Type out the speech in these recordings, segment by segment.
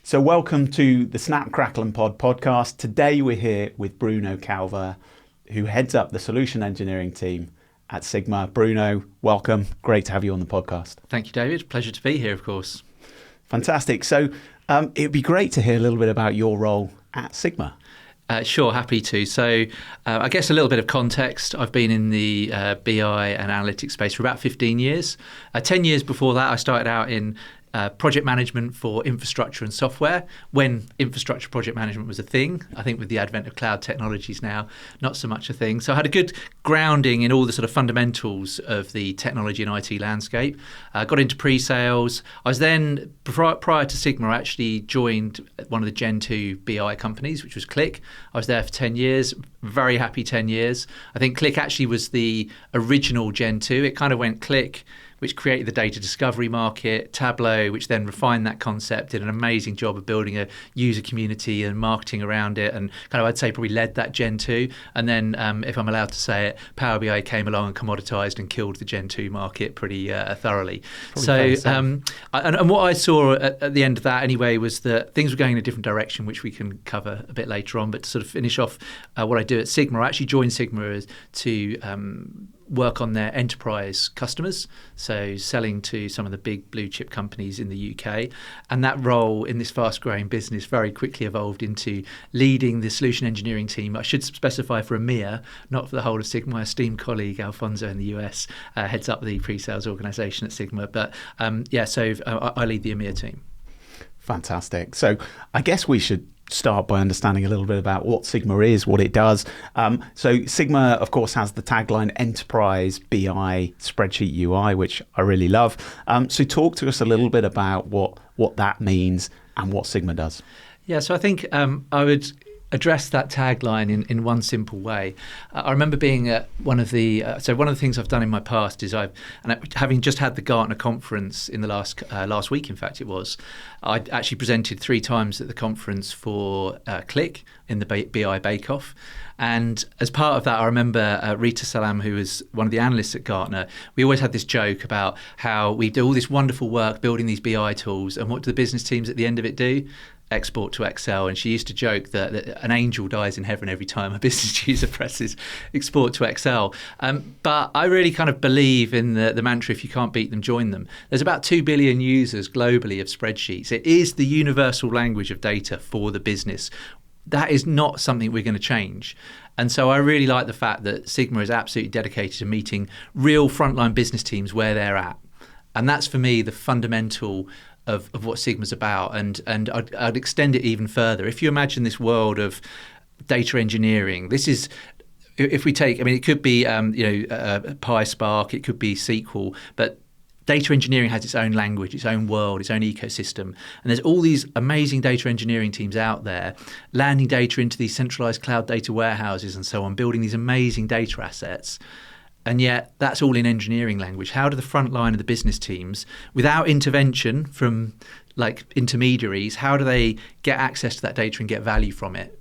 So welcome to the Snap, Crackle and Pod podcast. Today we're here with Bruno Calver, who heads up the solution engineering team at Sigma. Bruno, welcome. Great to have you on the podcast. Thank you, David. Pleasure to be here, of course. Fantastic. So it'd be great to hear a little bit about your role at Sigma. Sure, happy to. So I guess a little bit of context. I've been in the BI and analytics space for about 15 years. 10 years before that, I started out in project management for infrastructure and software when infrastructure project management was a thing. I think with the advent of cloud technologies now, not so much a thing. So I had a good grounding in all the sort of fundamentals of the technology and IT landscape. Got into pre-sales. I was then, prior to Sigma, I actually joined one of the Gen 2 BI companies, which was Click. I was there for 10 years, very happy 10 years. I think Click actually was the original Gen 2. It kind of went Click, which created the data discovery market, Tableau, which then refined that concept, did an amazing job of building a user community and marketing around it, and kind of, I'd say, probably led that Gen 2. And then, if I'm allowed to say it, Power BI came along and commoditized and killed the Gen 2 market pretty thoroughly. Probably and what I saw at the end of that anyway was that things were going in a different direction, which we can cover a bit later on. But to sort of finish off what I do at Sigma, I actually joined Sigma to work on their enterprise customers, so selling to some of the big blue chip companies in the UK. And that role in this fast growing business very quickly evolved into leading the solution engineering team. I should specify for EMEA, not for the whole of Sigma. My esteemed colleague Alfonso in the US heads up the pre-sales organization at Sigma. But so I lead the EMEA team. Fantastic. So I guess we should start by understanding a little bit about what Sigma is, what it does. So Sigma, of course, has the tagline Enterprise BI Spreadsheet UI, which I really love. So talk to us a little bit about what that means and what Sigma does. Yeah, so I think I would address that tagline in one simple way. I remember being at one of the things I've done in my past is having just had the Gartner conference in the last week, in fact it was, I actually presented 3 times at the conference for Click in the BI Bake Off. And as part of that, I remember Rita Salam, who was one of the analysts at Gartner, we always had this joke about how we do all this wonderful work building these BI tools, and what do the business teams at the end of it do? Export to Excel. And she used to joke that an angel dies in heaven every time a business user presses export to Excel. But I really kind of believe in the mantra, if you can't beat them, join them. There's about 2 billion users globally of spreadsheets. It is the universal language of data for the business. That is not something we're going to change. And so I really like the fact that Sigma is absolutely dedicated to meeting real frontline business teams where they're at. And that's, for me, the fundamental of what Sigma's about. And I'd extend it even further. If you imagine this world of data engineering, this is, if we take, it could be PySpark, it could be SQL, but data engineering has its own language, its own world, its own ecosystem. And there's all these amazing data engineering teams out there landing data into these centralized cloud data warehouses and so on, building these amazing data assets. And yet that's all in engineering language. How do the front line of the business teams, without intervention from intermediaries, how do they get access to that data and get value from it?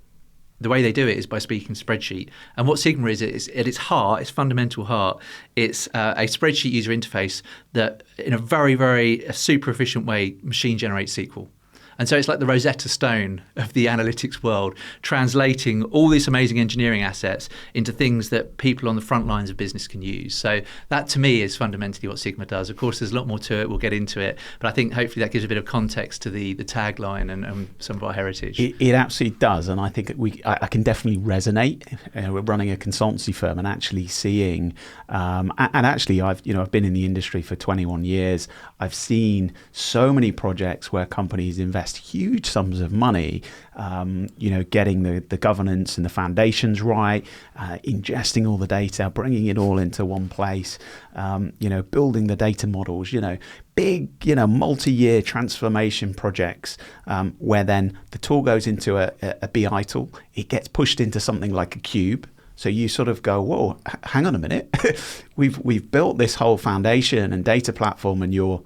The way they do it is by speaking spreadsheet. And what Sigma is at its heart, its fundamental heart, it's a spreadsheet user interface that, in a very, very super efficient way, machine generates SQL. And so it's like the Rosetta Stone of the analytics world, translating all these amazing engineering assets into things that people on the front lines of business can use. So that, to me, is fundamentally what Sigma does. Of course, there's a lot more to it. We'll get into it. But I think hopefully that gives a bit of context to the tagline and some of our heritage. It absolutely does. And I think I can definitely resonate. We're running a consultancy firm and actually seeing, and actually I've been in the industry for 21 years. I've seen so many projects where companies invest huge sums of money, getting the governance and the foundations right, ingesting all the data, bringing it all into one place, building the data models, big, multi-year transformation projects, where then the tool goes into a BI tool, it gets pushed into something like a cube. So you sort of go, whoa, hang on a minute. We've built this whole foundation and data platform, and you're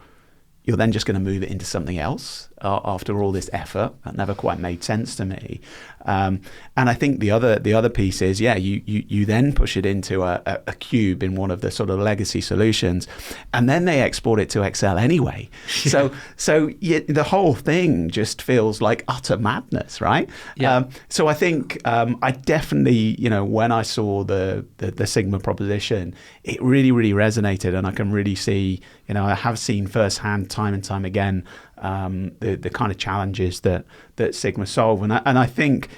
you're then just going to move it into something else after all this effort. That never quite made sense to me. And I think the other piece is, you then push it into a cube in one of the sort of legacy solutions, and then they export it to Excel anyway. Yeah. So the whole thing just feels like utter madness, right? Yeah. So I think I definitely, when I saw the Sigma proposition, it really, really resonated, and I can really see, I have seen firsthand, time and time again, the kind of challenges that Sigma solve, and I think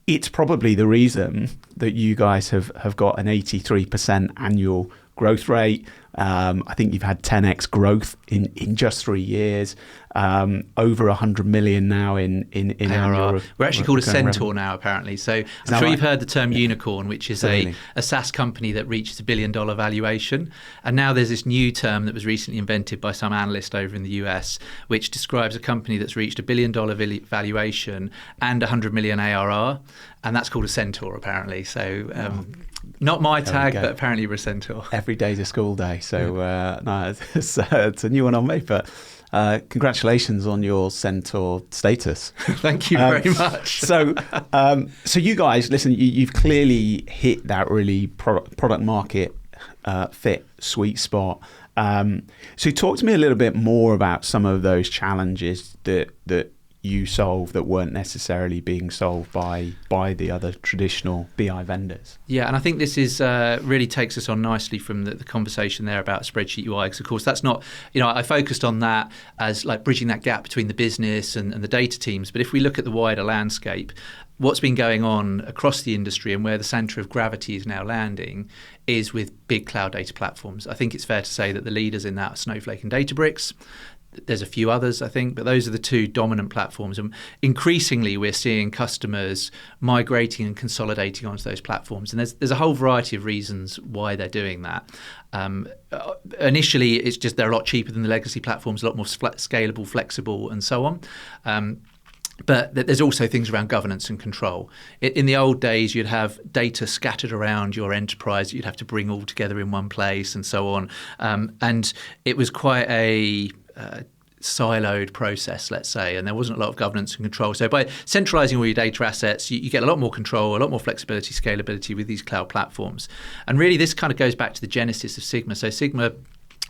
it's probably the reason that you guys have got an 83% annual growth rate. I think you've had 10x growth in just 3 years, over 100 million now in ARR. We're actually called a Centaur now, apparently. So I'm sure you've heard the term unicorn, which is a SaaS company that reaches $1 billion valuation. And now there's this new term that was recently invented by some analyst over in the US, which describes a company that's reached $1 billion valuation and 100 million ARR. And that's called a Centaur, apparently. So not my tag, but apparently we're a Centaur. Every day's a school day. So no, it's a new one on me. But congratulations on your Centaur status. Thank you very much. So you guys, listen, you've clearly hit that really product market fit sweet spot. So talk to me a little bit more about some of those challenges that you solve that weren't necessarily being solved by the other traditional BI vendors. Yeah, and I think this is really takes us on nicely from the conversation there about spreadsheet UI, because of course that's not, I focused on that as like bridging that gap between the business and the data teams. But if we look at the wider landscape, what's been going on across the industry and where the centre of gravity is now landing is with big cloud data platforms. I think it's fair to say that the leaders in that are Snowflake and Databricks. There's a few others, I think, but those are the two dominant platforms. And increasingly, we're seeing customers migrating and consolidating onto those platforms. And there's a whole variety of reasons why they're doing that. Initially, it's just they're a lot cheaper than the legacy platforms, a lot more scalable, flexible, and so on. But there's also things around governance and control. In the old days, you'd have data scattered around your enterprise that you'd have to bring all together in one place and so on. And it was quite a siloed process, let's say, and there wasn't a lot of governance and control. So by centralizing all your data assets, you get a lot more control, a lot more flexibility, scalability with these cloud platforms. And really, this kind of goes back to the genesis of Sigma. So Sigma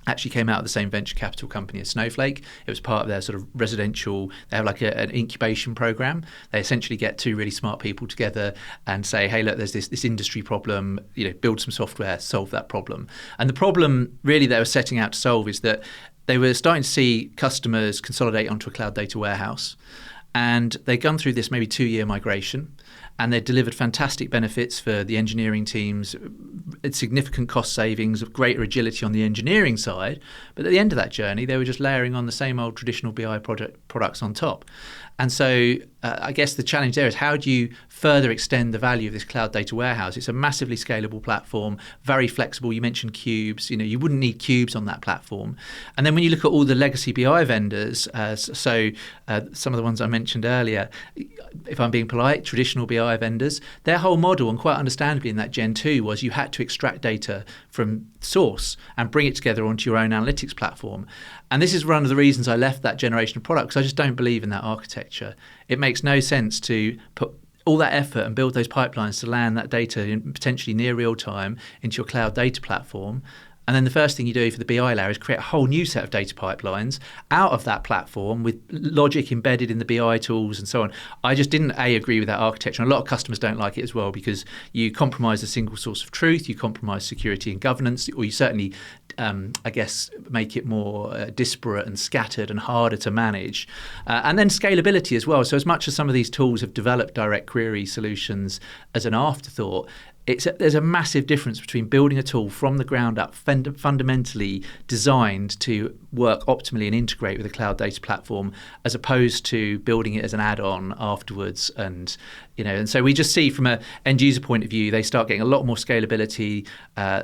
actually came out of the same venture capital company as Snowflake. It was part of their sort of residential, they have like an incubation program. They essentially get two really smart people together and say, hey, look, there's this industry problem, build some software, solve that problem. And the problem really they were setting out to solve is that they were starting to see customers consolidate onto a cloud data warehouse. And they'd gone through this maybe 2-year migration, and they delivered fantastic benefits for the engineering teams, significant cost savings, greater agility on the engineering side. But at the end of that journey, they were just layering on the same old traditional BI products on top. And so I guess the challenge there is how do you further extend the value of this cloud data warehouse? It's a massively scalable platform, very flexible. You mentioned cubes. You wouldn't need cubes on that platform. And then when you look at all the legacy BI vendors, some of the ones I mentioned earlier, if I'm being polite, traditional BI vendors, their whole model, and quite understandably in that Gen 2, was you had to extract data from source and bring it together onto your own analytics platform. And this is one of the reasons I left that generation of product, because I just don't believe in that architecture. It makes no sense to put all that effort and build those pipelines to land that data in potentially near real time into your cloud data platform. And then the first thing you do for the BI layer is create a whole new set of data pipelines out of that platform with logic embedded in the BI tools and so on. I just didn't agree with that architecture. And a lot of customers don't like it as well, because you compromise a single source of truth, you compromise security and governance, or you certainly, make it more disparate and scattered and harder to manage. And then scalability as well. So as much as some of these tools have developed direct query solutions as an afterthought, there's a massive difference between building a tool from the ground up, fundamentally designed to work optimally and integrate with a cloud data platform, as opposed to building it as an add-on afterwards. And so we just see from an end user point of view, they start getting a lot more scalability,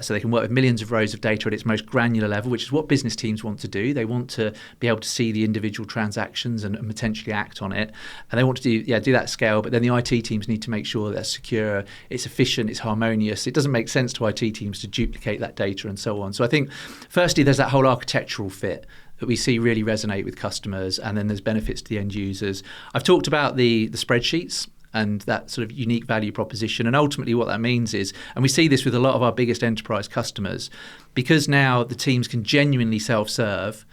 so they can work with millions of rows of data at its most granular level, which is what business teams want to do. They want to be able to see the individual transactions and potentially act on it, and they want to do that scale. But then the IT teams need to make sure that it's secure, it's efficient, it's harmonious. It doesn't make sense to IT teams to duplicate that data and so on. So I think, firstly, there's that whole architectural fit that we see really resonate with customers, and then there's benefits to the end users. I've talked about the spreadsheets and that sort of unique value proposition. And ultimately what that means is, and we see this with a lot of our biggest enterprise customers, because now the teams can genuinely self-serve.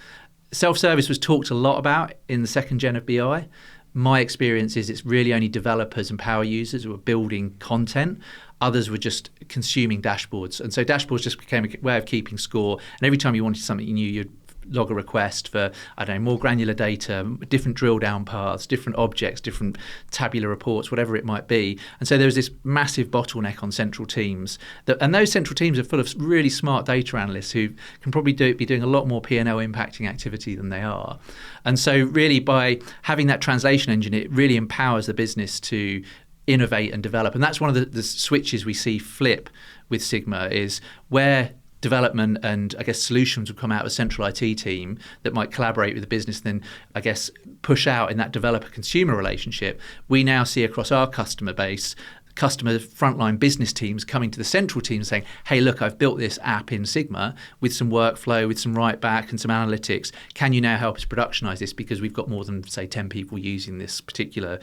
Self-service was talked a lot about in the second gen of BI. My experience is it's really only developers and power users who are building content. Others were just consuming dashboards. And so dashboards just became a way of keeping score. And every time you wanted something new, you'd log a request for, I don't know, more granular data, different drill down paths, different objects, different tabular reports, whatever it might be. And so there was this massive bottleneck on central teams. And those central teams are full of really smart data analysts who can probably be doing a lot more P&L impacting activity than they are. And so really by having that translation engine, it really empowers the business to innovate and develop. And that's one of the switches we see flip with Sigma, is where development and I guess solutions will come out of a central IT team that might collaborate with the business, then I guess push out in that developer consumer relationship. We now see across our customer base, customer frontline business teams coming to the central team saying, hey, look, I've built this app in Sigma with some workflow, with some writeback and some analytics. Can you now help us productionize this? Because we've got more than, say, 10 people using this particular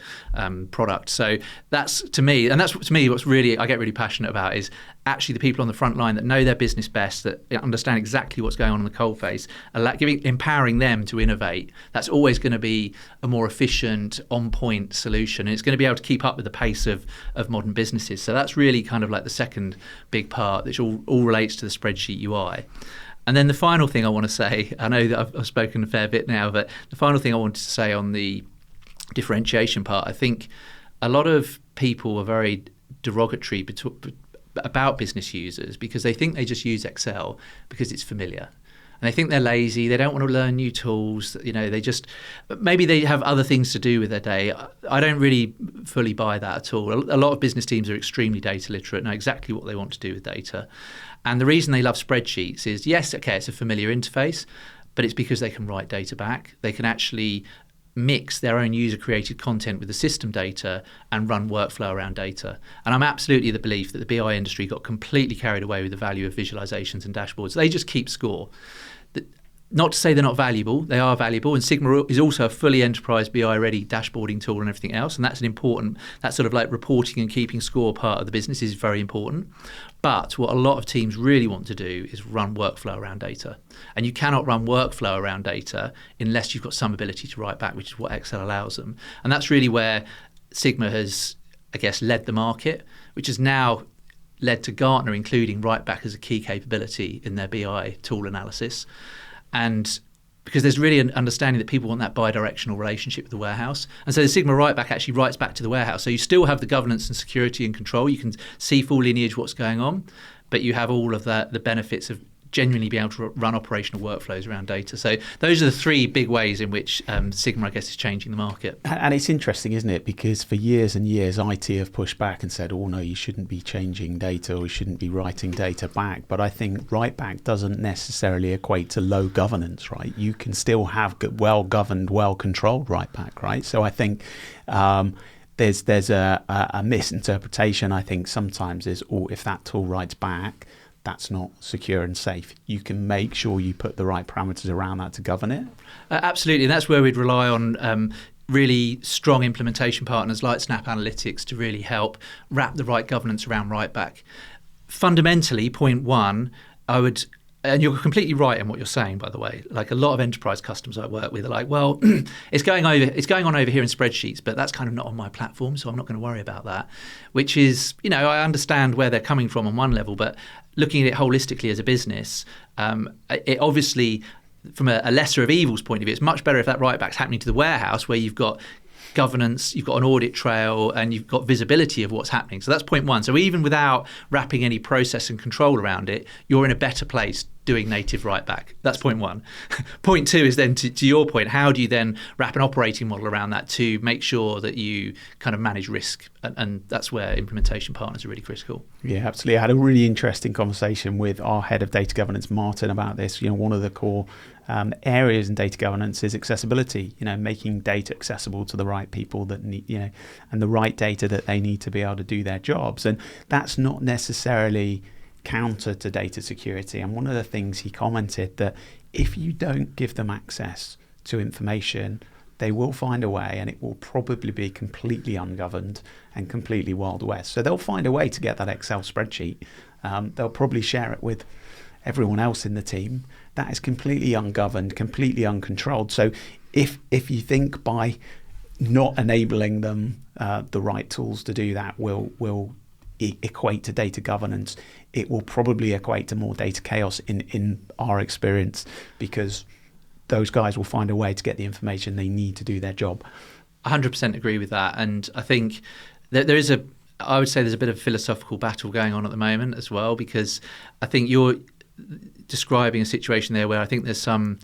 product. So that's to me what's really, I get really passionate about, is actually the people on the front line that know their business best, that understand exactly what's going on in the coalface, empowering them to innovate. That's always going to be a more efficient, on-point solution. And it's going to be able to keep up with the pace of modern businesses. So that's really kind of like the second big part, which all relates to the spreadsheet UI. And then the final thing I want to say, I know that I've spoken a fair bit now, but the final thing I wanted to say on the differentiation part, I think a lot of people are very derogatory about business users because they think they just use Excel because it's familiar. And they think they're lazy, they don't want to learn new tools, maybe they have other things to do with their day. I don't really fully buy that at all. A lot of business teams are extremely data literate, know exactly what they want to do with data. And the reason they love spreadsheets is, yes, okay, it's a familiar interface, but it's because they can write data back. They can actually mix their own user-created content with the system data and run workflow around data. And I'm absolutely of the belief that the BI industry got completely carried away with the value of visualizations and dashboards. They just keep score. Not to say they're not valuable, they are valuable, and Sigma is also a fully enterprise BI-ready dashboarding tool and everything else, and that's an important, that sort of like reporting and keeping score part of the business is very important. But what a lot of teams really want to do is run workflow around data. And you cannot run workflow around data unless you've got some ability to write back, which is what Excel allows them. And that's really where Sigma has, I guess, led the market, which has now led to Gartner including writeback as a key capability in their BI tool analysis. And because there's really an understanding that people want that bi-directional relationship with the warehouse. And so the Sigma writeback actually writes back to the warehouse. So you still have the governance and security and control. You can see full lineage what's going on, but you have all of the benefits of genuinely being able to run operational workflows around data. So those are the three big ways in which Sigma, I guess, is changing the market. And it's interesting, isn't it? Because for years and years, IT have pushed back and said, oh, no, you shouldn't be changing data or you shouldn't be writing data back. But I think writeback doesn't necessarily equate to low governance, right? You can still have well-governed, well-controlled writeback, right? So I think there's a misinterpretation, I think, sometimes is, oh, if that tool writes back, that's not secure and safe. You can make sure you put the right parameters around that to govern it. Absolutely, and that's where we'd rely on really strong implementation partners like Snap Analytics to really help wrap the right governance around writeback. Fundamentally, point one, and you're completely right in what you're saying, by the way. Like a lot of enterprise customers I work with are like, well, it's going on over here in spreadsheets, but that's kind of not on my platform, so I'm not going to worry about that. Which is, I understand where they're coming from on one level, but looking at it holistically as a business, it obviously, from a lesser of evils point of view, it's much better if that writeback's happening to the warehouse where you've got governance, you've got an audit trail, and you've got visibility of what's happening. So that's point one. So even without wrapping any process and control around it, you're in a better place doing native write-back. That's point one. Point two is then to your point, how do you then wrap an operating model around that to make sure that you kind of manage risk? And that's where implementation partners are really critical. Yeah, absolutely. I had a really interesting conversation with our head of data governance, Martin, about this. One of the core areas in data governance is accessibility, making data accessible to the right people that need, and the right data that they need to be able to do their jobs. And that's not necessarily counter to data security. And one of the things he commented that if you don't give them access to information, they will find a way, and it will probably be completely ungoverned and completely Wild West. So they'll find a way to get that Excel spreadsheet. They'll probably share it with everyone else in the team. That is completely ungoverned, completely uncontrolled. So if you think by not enabling them the right tools to do that will equate to data governance, it will probably equate to more data chaos in our experience, because those guys will find a way to get the information they need to do their job. 100% agree with that. And I think I would say there's a bit of philosophical battle going on at the moment as well, because I think you're describing a situation there where I think there's some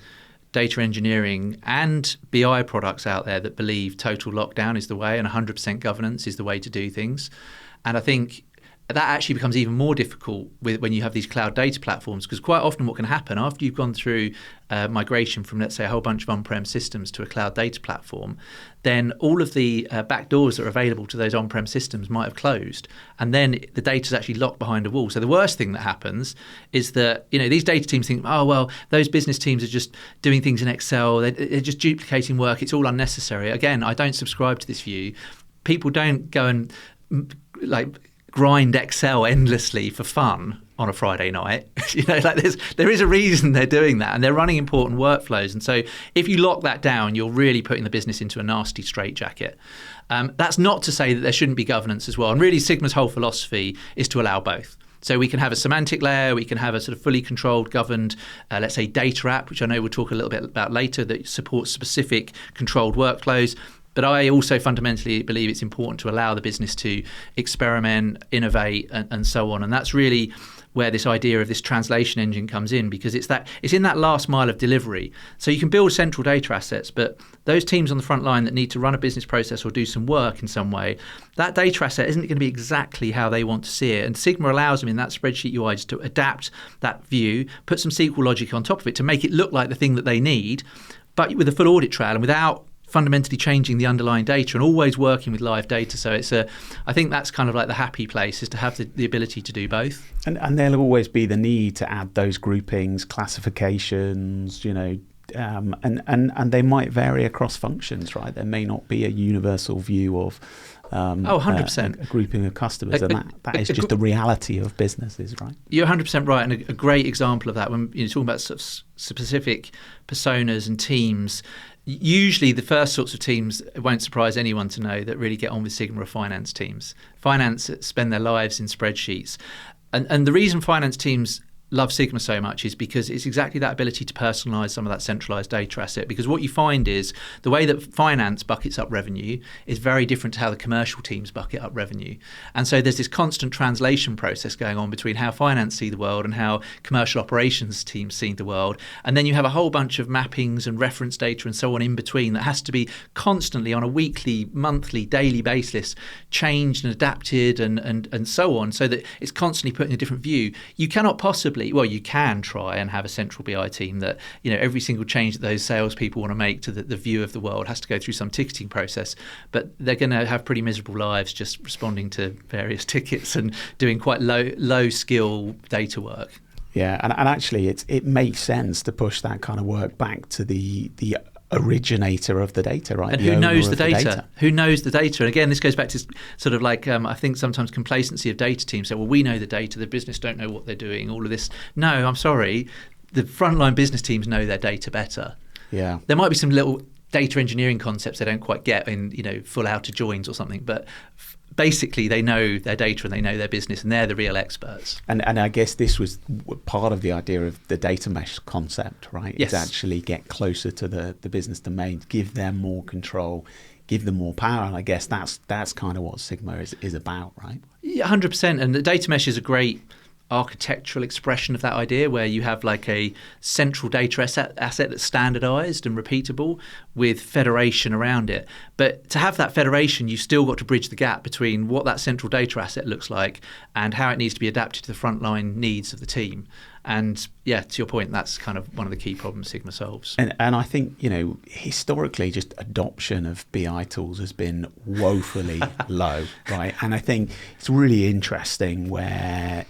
data engineering and BI products out there that believe total lockdown is the way and 100% governance is the way to do things. And I think that actually becomes even more difficult when you have these cloud data platforms, because quite often what can happen after you've gone through migration from, let's say, a whole bunch of on-prem systems to a cloud data platform, then all of the back doors that are available to those on-prem systems might have closed, and then the data is actually locked behind a wall. So the worst thing that happens is that these data teams think, oh well, those business teams are just doing things in Excel, they're just duplicating work, it's all unnecessary. Again, I don't subscribe to this view. People don't go and grind Excel endlessly for fun on a Friday night. There is a reason they're doing that, and they're running important workflows. And so if you lock that down, you're really putting the business into a nasty straitjacket. That's not to say that there shouldn't be governance as well. And really Sigma's whole philosophy is to allow both. So we can have a semantic layer, we can have a sort of fully controlled, governed, let's say, data app, which I know we'll talk a little bit about later, that supports specific controlled workflows. But I also fundamentally believe it's important to allow the business to experiment, innovate, and so on. And that's really where this idea of this translation engine comes in, because it's in that last mile of delivery. So you can build central data assets, but those teams on the front line that need to run a business process or do some work in some way, that data asset isn't going to be exactly how they want to see it. And Sigma allows them in that spreadsheet UI just to adapt that view, put some SQL logic on top of it to make it look like the thing that they need, but with a full audit trail and without fundamentally changing the underlying data, and always working with live data. So I think that's kind of like the happy place, is to have the ability to do both. And there'll always be the need to add those groupings, classifications, and they might vary across functions, right? There may not be a universal view of 100%. A grouping of customers, and that is just the reality of businesses, right? You're 100% right, and a great example of that when you're talking about sort of specific personas and teams. Usually the first sorts of teams, it won't surprise anyone to know, that really get on with Sigma are finance teams. Finance spend their lives in spreadsheets. And the reason finance teams love Sigma so much is because it's exactly that ability to personalize some of that centralized data asset. Because what you find is the way that finance buckets up revenue is very different to how the commercial teams bucket up revenue. And so there's this constant translation process going on between how finance see the world and how commercial operations teams see the world. And then you have a whole bunch of mappings and reference data and so on in between that has to be constantly on a weekly, monthly, daily basis changed and adapted and so on, so that it's constantly put in a different view. You cannot possibly, well, you can try and have a central BI team that, every single change that those salespeople want to make to the view of the world has to go through some ticketing process, but they're going to have pretty miserable lives just responding to various tickets and doing quite low skill data work. Yeah, and actually it makes sense to push that kind of work back to the originator of the data, right? And who knows the data? Who knows the data? And again, this goes back to sort of like, I think sometimes complacency of data teams say, well, we know the data, the business don't know what they're doing, all of this. No, I'm sorry. The frontline business teams know their data better. Yeah. There might be some little data engineering concepts they don't quite get in, full outer joins or something, but basically they know their data and they know their business, and they're the real experts. And I guess this was part of the idea of the data mesh concept, right? Yes. Is actually get closer to the business domain, give them more control, give them more power. And I guess that's kind of what Sigma is about, right? Yeah, 100%. And the data mesh is a great architectural expression of that idea, where you have like a central data asset that's standardized and repeatable with federation around it. But to have that federation, you've still got to bridge the gap between what that central data asset looks like and how it needs to be adapted to the frontline needs of the team. And yeah, to your point, that's kind of one of the key problems Sigma solves. And I think, historically, just adoption of BI tools has been woefully low, right? And I think it's really interesting where,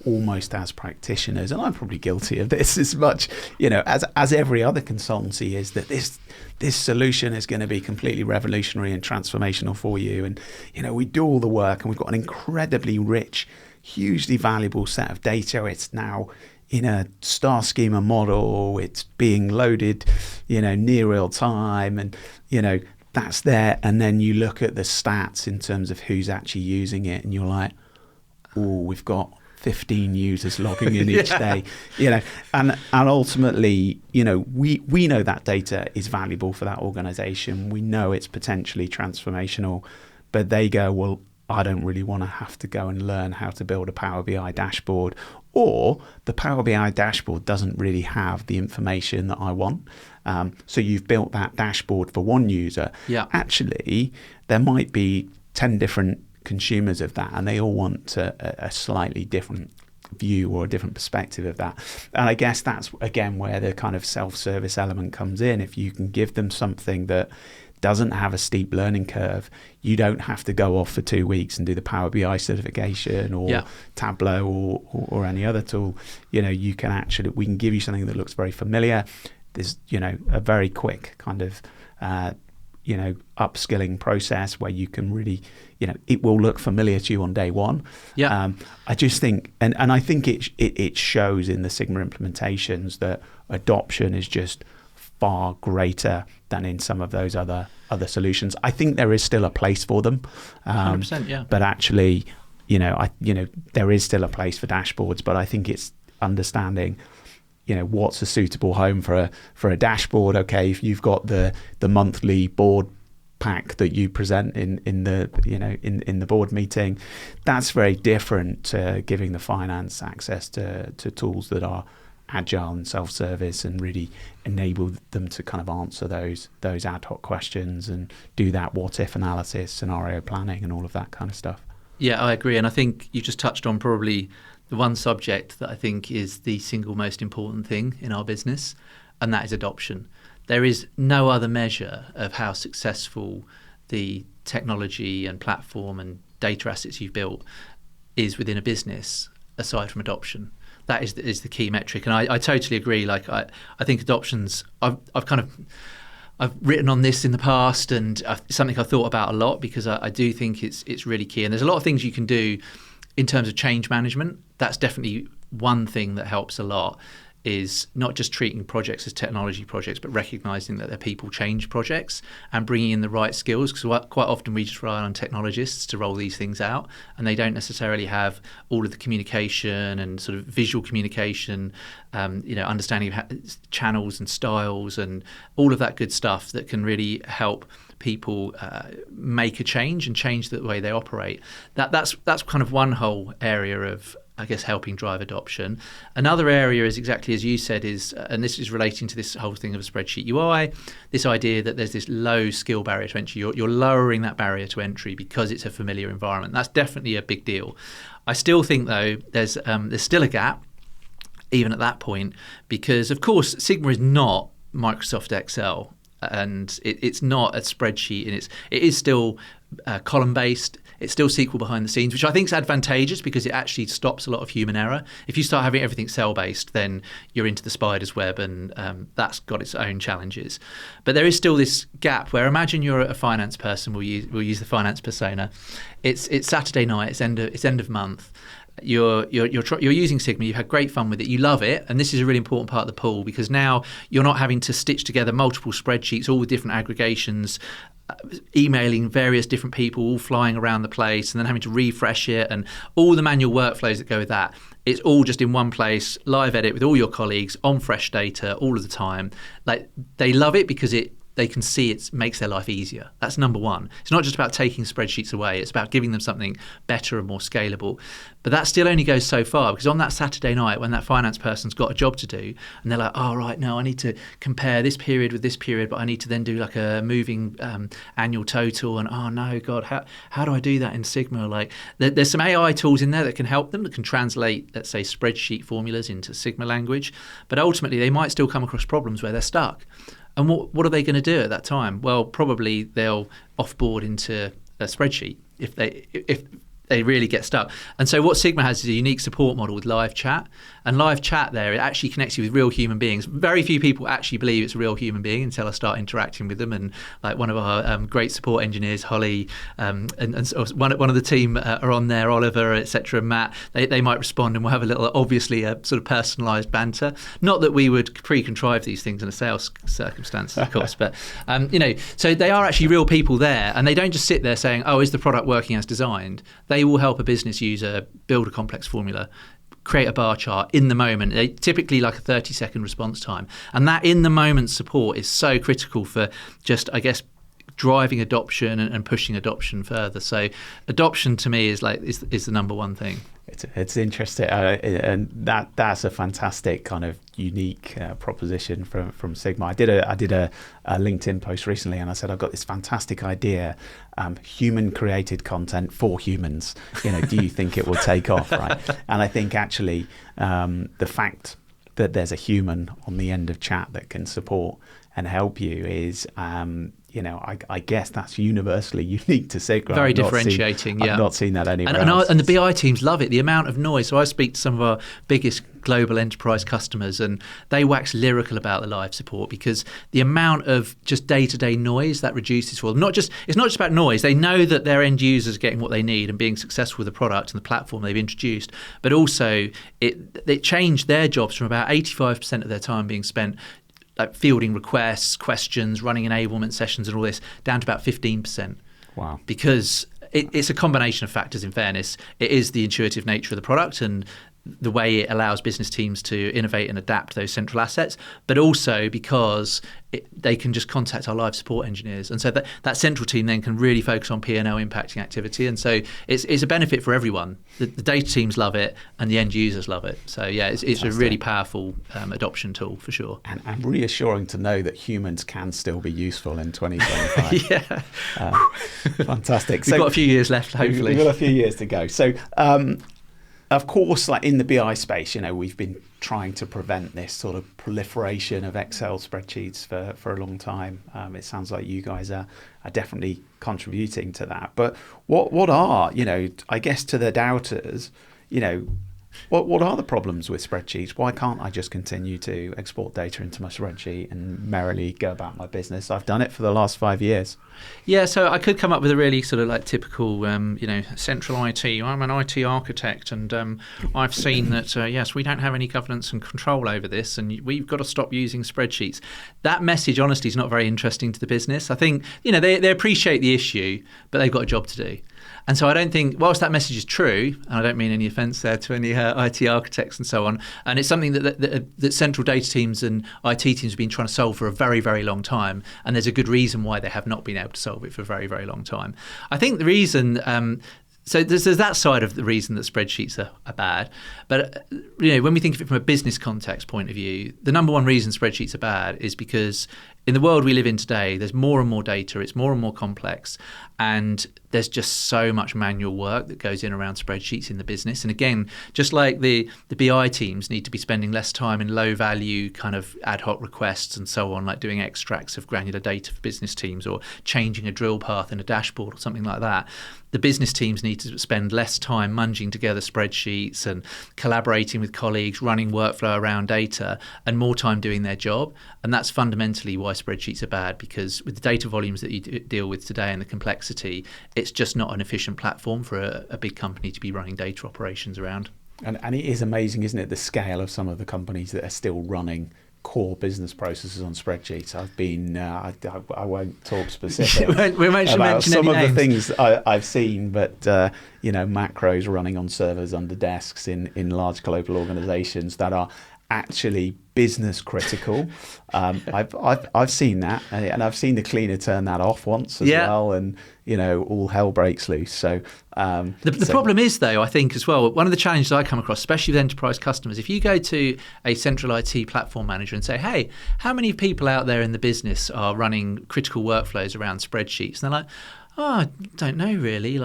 almost as practitioners, and I'm probably guilty of this as much, as every other consultancy is, that this solution is going to be completely revolutionary and transformational for you. And, we do all the work and we've got an incredibly rich, hugely valuable set of data. It's now in a star schema model, it's being loaded, near real time, and, that's there. And then you look at the stats in terms of who's actually using it, and you're like, oh, we've got 15 users logging in each day, and ultimately, we know that data is valuable for that organization. We know it's potentially transformational, but they go, well, I don't really want to have to go and learn how to build a Power BI dashboard, or the Power BI dashboard doesn't really have the information that I want. So you've built that dashboard for one user. Yeah. Actually, there might be 10 different consumers of that, and they all want a slightly different view or a different perspective of that. And I guess that's, again, where the kind of self-service element comes in. If you can give them something that doesn't have a steep learning curve, you don't have to go off for 2 weeks and do the Power BI certification or Tableau or any other tool. You can actually, we can give you something that looks very familiar. There's, a very quick kind of, upskilling process where you can really, it will look familiar to you on day one. Yeah. I just think, and I think it shows in the Sigma implementations that adoption is just far greater than in some of those other solutions. I think there is still a place for them. 100%, yeah. But actually, there is still a place for dashboards, but I think it's understanding, what's a suitable home for a dashboard. Okay, if you've got the monthly board pack that you present in the board meeting, that's very different to giving the finance access to tools that are agile and self-service and really enable them to kind of answer those ad hoc questions and do that what if analysis, scenario planning, and all of that kind of stuff. Yeah, I agree. And I think you just touched on probably the one subject that I think is the single most important thing in our business, and that is adoption. There is no other measure of how successful the technology and platform and data assets you've built is within a business aside from adoption. That is the key metric, and I totally agree. Like I think adoptions. I've written on this in the past, and something I've thought about a lot because I do think it's really key. And there's a lot of things you can do in terms of change management. That's definitely one thing that helps a lot. Is not just treating projects as technology projects, but recognizing that they're people change projects and bringing in the right skills. Because quite often we just rely on technologists to roll these things out, and they don't necessarily have all of the communication and sort of visual communication, understanding of channels and styles and all of that good stuff that can really help people make a change and change the way they operate. That's kind of one whole area of, I guess, helping drive adoption. Another area is exactly as you said, and this is relating to this whole thing of a spreadsheet UI, this idea that there's this low skill barrier to entry. You're lowering that barrier to entry because it's a familiar environment. That's definitely a big deal. I still think, though, there's still a gap, even at that point, because, of course, Sigma is not Microsoft Excel, and it's not a spreadsheet, and it is still column-based. It's still SQL behind the scenes, which I think is advantageous because it actually stops a lot of human error. If you start having everything cell-based, then you're into the spider's web, and that's got its own challenges. But there is still this gap where, imagine you're a finance person. We'll use the finance persona. It's Saturday night. It's end of month. You're using Sigma. You've had great fun with it. You love it, and this is a really important part of the pool because now you're not having to stitch together multiple spreadsheets, all with different aggregations, emailing various different people, all flying around the place, and then having to refresh it, and all the manual workflows that go with that. It's all just in one place, live edit with all your colleagues on fresh data all of the time. Like, they love it because it they can see it makes their life easier. That's number one. It's not just about taking spreadsheets away. It's about giving them something better and more scalable. But that still only goes so far, because on that Saturday night when that finance person's got a job to do and they're like, oh, right, no, I need to compare this period with this period, but I need to then do like a moving annual total. And, oh, no, God, how do I do that in Sigma? Like there's some AI tools in there that can help them, that can translate, let's say, spreadsheet formulas into Sigma language. But ultimately, they might still come across problems where they're stuck. And what are they going to do at that time? Well, probably they'll offboard into a spreadsheet if they really get stuck. And so what Sigma has is a unique support model with live chat. And live chat there, it actually connects you with real human beings. Very few people actually believe it's a real human being until I start interacting with them. And like one of our great support engineers, Holly, and one of the team are on there, Oliver, etc., Matt, they might respond, and we'll have a little, obviously, a sort of personalised banter. Not that we would pre-contrive these things in a sales circumstance, of course, but, so they are actually real people there, and they don't just sit there saying, oh, is the product working as designed? They will help a business user build a complex formula, create a bar chart in the moment. They typically like a 30-second response time. And that in-the-moment support is so critical for just, I guess, driving adoption and pushing adoption further. So adoption to me is the number one thing. It's interesting, and that's a fantastic kind of unique proposition from Sigma. I did a LinkedIn post recently, and I said I've got this fantastic idea, human created content for humans. Do you think it will take off? Right? And I think actually the fact that there's a human on the end of chat that can support and help you is I guess that's universally unique to Sigma. Very differentiating, yeah. I've not seen that anywhere else. And the BI teams love it, the amount of noise. So I speak to some of our biggest global enterprise customers, and they wax lyrical about the live support, because the amount of just day-to-day noise that reduces for them. It's not just about noise. They know that their end users are getting what they need and being successful with the product and the platform they've introduced, but also it changed their jobs from about 85% of their time being spent like fielding requests, questions, running enablement sessions and all this, down to about 15%. Wow. Because it's a combination of factors, in fairness. It is the intuitive nature of the product and the way it allows business teams to innovate and adapt those central assets, but also because they can just contact our live support engineers. And so that central team then can really focus on P&L impacting activity. And so it's a benefit for everyone. The data teams love it and the end users love it. So yeah, it's a really powerful adoption tool for sure. And reassuring to know that humans can still be useful in 2025. Yeah. Fantastic. We've got a few years left, hopefully. We've got a few years to go. So of course, like in the BI space, we've been trying to prevent this sort of proliferation of Excel spreadsheets for a long time. It sounds like you guys are definitely contributing to that. But what are, I guess to the doubters, what are the problems with spreadsheets? Why can't I just continue to export data into my spreadsheet and merrily go about my business? I've done it for the last 5 years. Yeah, so I could come up with a really sort of like typical, central IT. I'm an IT architect, and I've seen that, yes, we don't have any governance and control over this, and we've got to stop using spreadsheets. That message, honestly, is not very interesting to the business. I think, they appreciate the issue, but they've got a job to do. And so I don't think, whilst that message is true, and I don't mean any offence there to any IT architects and so on, and it's something that central data teams and IT teams have been trying to solve for a very, very long time, and there's a good reason why they have not been able to solve it for a very, very long time. I think the reason... So there's that side of the reason that spreadsheets are bad. But when we think of it from a business context point of view, the number one reason spreadsheets are bad is because in the world we live in today, there's more and more data, it's more and more complex, and there's just so much manual work that goes in around spreadsheets in the business. And again, just like the BI teams need to be spending less time in low value kind of ad hoc requests and so on, like doing extracts of granular data for business teams or changing a drill path in a dashboard or something like that. The business teams need to spend less time munging together spreadsheets and collaborating with colleagues, running workflow around data, and more time doing their job. And that's fundamentally why spreadsheets are bad, because with the data volumes that you deal with today and the complexity, it's just not an efficient platform for a big company to be running data operations around. And it is amazing, isn't it, the scale of some of the companies that are still running core business processes on spreadsheets. I've been, I won't talk specifics about some of the things I've seen, but macros running on servers under desks in large global organizations that are actually business critical. I've seen that, and I've seen the cleaner turn that off once as well, and all hell breaks loose. So the problem is, though, I think as well, one of the challenges I come across, especially with enterprise customers, if you go to a central IT platform manager and say, hey, how many people out there in the business are running critical workflows around spreadsheets? And they're like, oh, I don't know really,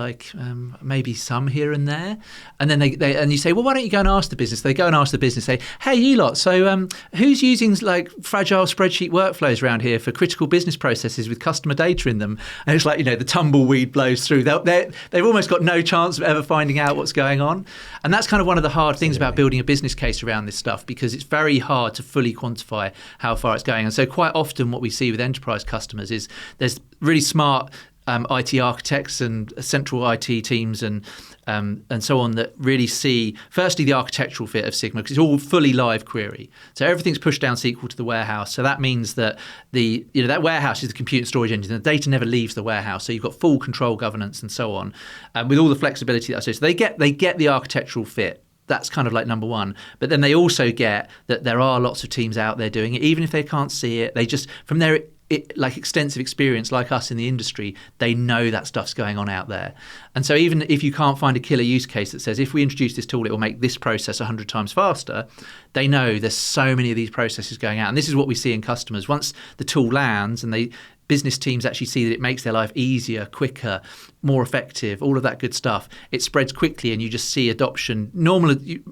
maybe some here and there. And then they and you say, well, why don't you go and ask the business? They go and ask the business, say, hey, you lot, so who's using fragile spreadsheet workflows around here for critical business processes with customer data in them? And it's like, the tumbleweed blows through. They've almost got no chance of ever finding out what's going on. And that's kind of one of the hard things about building a business case around this stuff, because it's very hard to fully quantify how far it's going. And so quite often what we see with enterprise customers is there's really smart IT architects and central IT teams and so on that really see, firstly, the architectural fit of Sigma, because it's all fully live query. So everything's pushed down SQL to the warehouse. So that means that that warehouse is the compute and storage engine. The data never leaves the warehouse. So you've got full control, governance, and so on, with all the flexibility that's so they get the architectural fit. That's kind of like number one. But then they also get that there are lots of teams out there doing it, even if they can't see it. They just, from their extensive experience, like us in the industry, they know that stuff's going on out there. And so even if you can't find a killer use case that says, if we introduce this tool, it will make this process 100 times faster, they know there's so many of these processes going out. And this is what we see in customers. Once the tool lands and business teams actually see that it makes their life easier, quicker, more effective, all of that good stuff, it spreads quickly and you just see adoption. Normal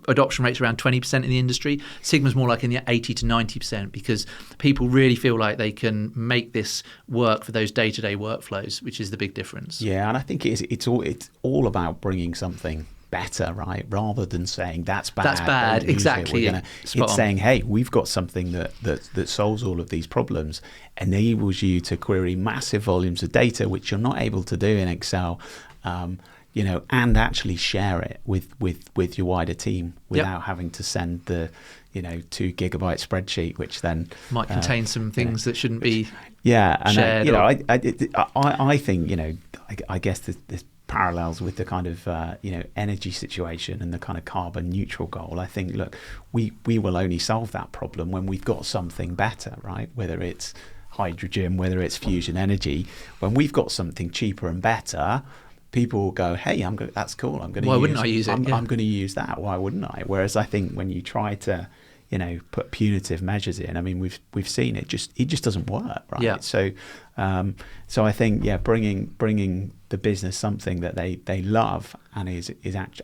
adoption rates around 20% in the industry. Sigma's more like in the 80 to 90%, because people really feel like they can make this work for those day-to-day workflows, which is the big difference. Yeah, and I think it's all about bringing something better, right? Rather than saying that's bad. That's bad, exactly. It's saying, hey, we've got something that solves all of these problems, enables you to query massive volumes of data, which you're not able to do in Excel, and actually share it with your wider team without having to send the 2 gigabyte spreadsheet, which then might contain some things that shouldn't be and shared. I think I guess this parallels with the kind of energy situation and the kind of carbon neutral goal. I think, look, we will only solve that problem when we've got something better, right? Whether it's hydrogen, whether it's fusion energy, when we've got something cheaper and better, people will go, hey, that's cool. I'm going to. Why wouldn't I use it? I'm going to use that. Why wouldn't I? Whereas I think when you try to put punitive measures in, I mean, we've seen it just doesn't work, right? Yeah. So I think bringing the business something that they love and is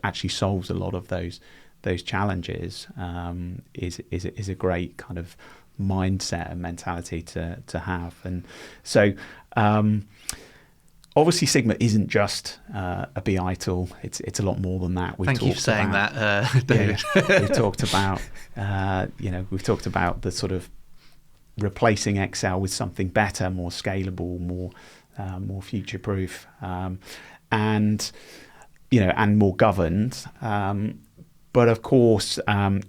actually solves a lot of those challenges is a great kind of mindset and mentality to have. And so obviously Sigma isn't just a BI tool. It's a lot more than that. Thank you for saying that, David. We've talked about the sort of replacing Excel with something better, more scalable, more future-proof, and more governed. But of course,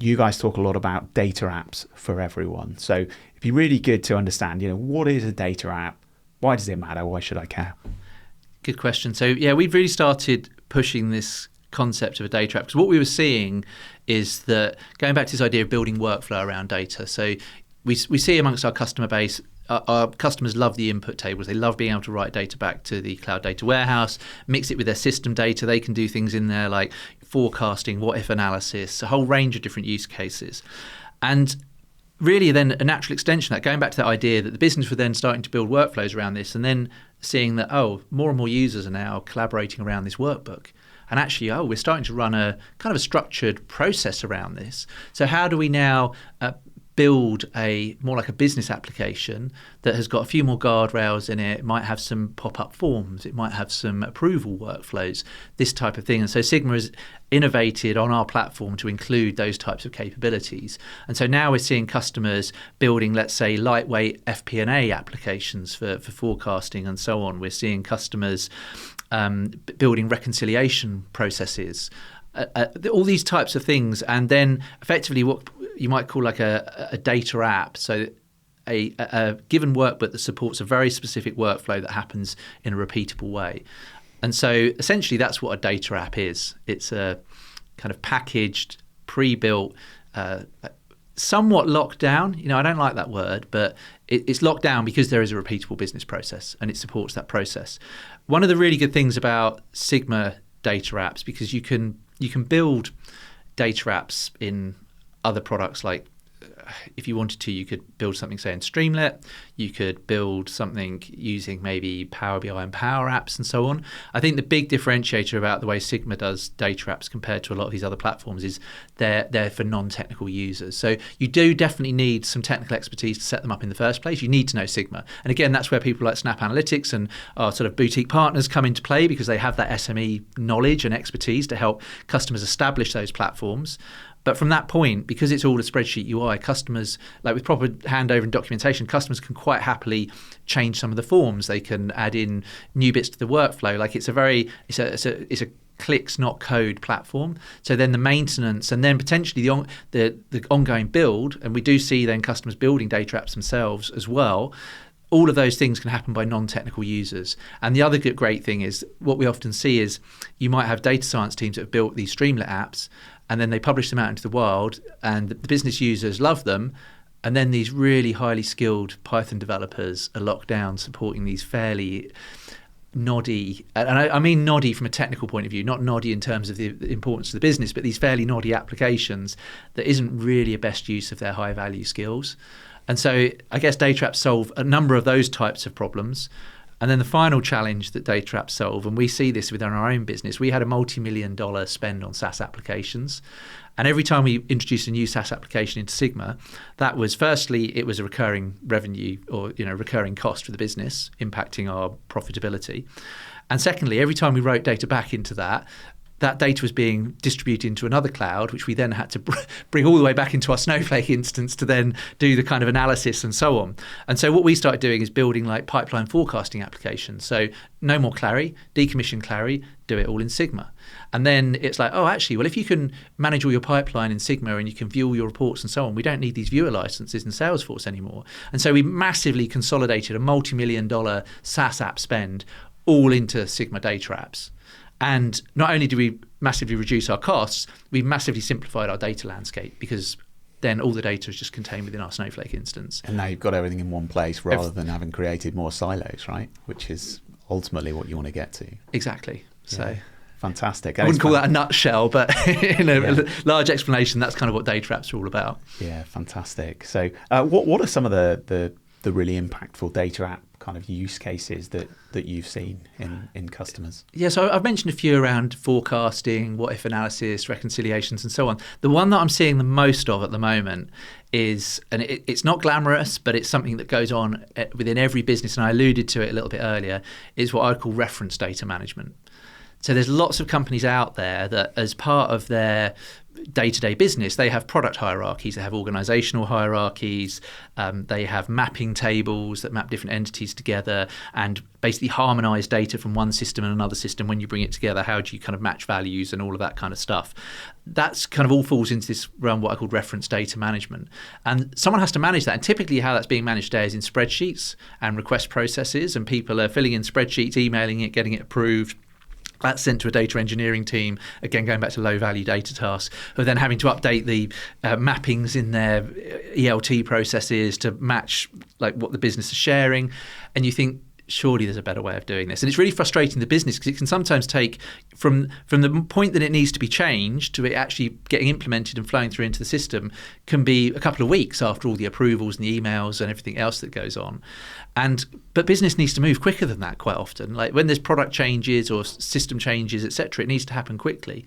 you guys talk a lot about data apps for everyone. So it'd be really good to understand, what is a data app? Why does it matter? Why should I care? Good question. So we've really started pushing this concept of a data app, because what we were seeing is that, going back to this idea of building workflow around data, so we see amongst our customer base, our customers love the input tables. They love being able to write data back to the cloud data warehouse, mix it with their system data. They can do things in there like forecasting, what-if analysis, a whole range of different use cases. And really then a natural extension of that, going back to that idea that the business were then starting to build workflows around this, and then seeing that, more and more users are now collaborating around this workbook. And actually, we're starting to run a kind of a structured process around this. So how do we now build more like a business application that has got a few more guardrails in it? It might have some pop-up forms. It might have some approval workflows, this type of thing. And so Sigma has innovated on our platform to include those types of capabilities. And so now we're seeing customers building, let's say, lightweight FP&A applications for forecasting and so on. We're seeing customers building reconciliation processes, all these types of things. And then effectively what you might call like a data app. So a given workbook that supports a very specific workflow that happens in a repeatable way. And so essentially that's what a data app is. It's a kind of packaged, pre-built somewhat locked down. I don't like that word, but it's locked down because there is a repeatable business process and it supports that process. One of the really good things about Sigma data apps, because you can build data apps in other products, like if you wanted to, you could build something, say, in Streamlit. You could build something using maybe Power BI and Power Apps and so on. I think the big differentiator about the way Sigma does data apps compared to a lot of these other platforms is they're for non-technical users. So you do definitely need some technical expertise to set them up in the first place. You need to know Sigma. And again, that's where people like Snap Analytics and our sort of boutique partners come into play, because they have that SME knowledge and expertise to help customers establish those platforms. But from that point, because it's all a spreadsheet UI, customers, like with proper handover and documentation, customers can quite happily change some of the forms. They can add in new bits to the workflow. Like it's a clicks, not code platform. So then the maintenance and then potentially the ongoing build, and we do see then customers building data apps themselves as well. All of those things can happen by non-technical users. And the other great thing is what we often see is you might have data science teams that have built these Streamlit apps, and then they publish them out into the wild, and the business users love them. And then these really highly skilled Python developers are locked down supporting these fairly noddy, and I mean noddy from a technical point of view, not noddy in terms of the importance of the business, but these fairly noddy applications that isn't really a best use of their high value skills. And so I guess data apps solve a number of those types of problems. And then the final challenge that data apps solve, and we see this within our own business, we had a multi-million-dollar spend on SaaS applications. And every time we introduced a new SaaS application into Sigma, that was, firstly, it was a recurring revenue or recurring cost for the business, impacting our profitability. And secondly, every time we wrote data back into that data was being distributed into another cloud, which we then had to bring all the way back into our Snowflake instance to then do the kind of analysis and so on. And so what we started doing is building like pipeline forecasting applications. So no more Clary, decommission Clary, do it all in Sigma. And then it's like, oh, actually, well, if you can manage all your pipeline in Sigma and you can view all your reports and so on, we don't need these viewer licenses in Salesforce anymore. And so we massively consolidated a multi-million-dollar SaaS app spend all into Sigma data apps. And not only do we massively reduce our costs, we've massively simplified our data landscape, because then all the data is just contained within our Snowflake instance. And now you've got everything in one place rather than having created more silos, right? Which is ultimately what you want to get to. Exactly. Yeah. So fantastic. I wouldn't call that a nutshell, but in a large explanation, that's kind of what data apps are all about. Yeah, fantastic. So what are some of the really impactful data app kind of use cases that you've seen in customers? Yeah, so I've mentioned a few around forecasting, what if analysis, reconciliations and so on. The one that I'm seeing the most of at the moment is, and it's not glamorous, but it's something that goes on within every business, and I alluded to it a little bit earlier, is what I call reference data management. So there's lots of companies out there that as part of their day-to-day business, they have product hierarchies, they have organizational hierarchies, they have mapping tables that map different entities together and basically harmonize data from one system and another system. When you bring it together, how do you kind of match values and all of that kind of stuff? That's kind of all falls into this realm, what I call reference data management. And someone has to manage that. And typically how that's being managed today is in spreadsheets and request processes, and people are filling in spreadsheets, emailing it, getting it approved. That's sent to a data engineering team, again going back to low-value data tasks, who are then having to update the mappings in their ELT processes to match like what the business is sharing. And you think, surely there's a better way of doing this. And it's really frustrating the business, because it can sometimes take from the point that it needs to be changed to it actually getting implemented and flowing through into the system can be a couple of weeks after all the approvals and the emails and everything else that goes on. But business needs to move quicker than that quite often. Like when there's product changes or system changes, etc., it needs to happen quickly.